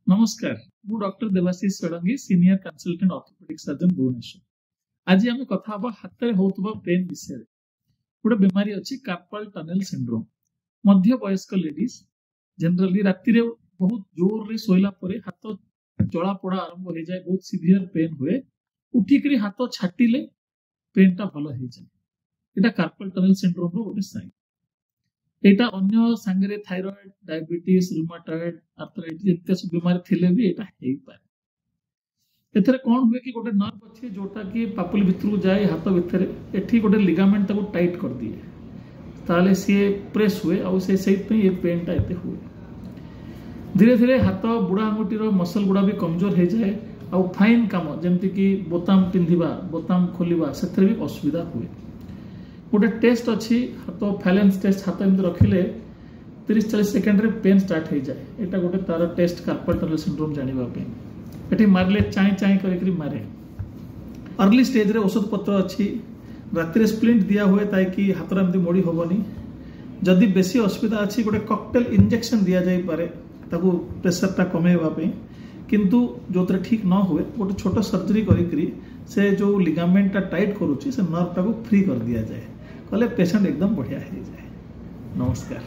नमस्कार मु doctor Debashish Shadangi senior consultant orthopaedic surgeon Bhubaneswar. आज आम कथा हम हाथ में होता पेन विषय गोटे बीमारी अच्छी कार्पल टनल सिंड्रोम। मध्य वयस्क लेडीज जनरली राति रे बहुत जोर रे सोइला परे हाथ जला पोड़ा आरंभ हो जाए, बहुत सीवियर पेन हुए, उठिक हाथ छाटिले पेन टा भल हो जाए। एटा कार्पल टनल सिंड्रोम रो गोटे साइन। एटा अन्य सांगरे थायराइड, डायबिटीज, रुमाटॉइड, आर्थराइटिस इत्यादि सब बीमारी थिले भी एटा हेई पारे। एथरे कोन हुए कि गोटे नर्व अछि जोटा कि पापुली भितर को जाए, हाथ भितर एठी गोटे लिगामेंट ताको टाइट कर दिए, ताले से प्रेस हुए और से सेइत पे ये पेन टा एते हुए। धीरे धीरे हाथ बुढ़ा आंगुठी रो मसल गुडा भी कमजोर हो जाए और फाइन काम जेमति कि बोताम पिंधिबा, बोताम खोलिबा सेथरे भी असुविधा हुए। गोटे टेस्ट अच्छी हाथ फैलेंस टेस्ट, हाथ एमती रखिले 30-40 सेकेंड रे पेन स्टार्ट हो जाए। एटा गोटे तार टेस्ट कार्पल टनल सिंड्रोम जानिबा पे। एठी मारले चाई चाई करिकरी मारे। अर्ली स्टेज रे औषध पत्र अच्छी, राति रे स्प्लिंट दिया हुए ताकि हाथ एमती मोड़ी होबनी। जदि बेसी असुविधा अच्छी गोटे कॉकटेल इंजेक्शन दिया जाई पारे ताकू प्रेशर टा कमेवा पे, किंतु जो ठीक न हुए गोटे छोट सर्जरी करिकरी से जो लिगामेंट टा टाइट करूची से नर्व टा को फ्री कर दिया जाए, कले पेशेंट एकदम बढ़िया हो जाए। नमस्कार।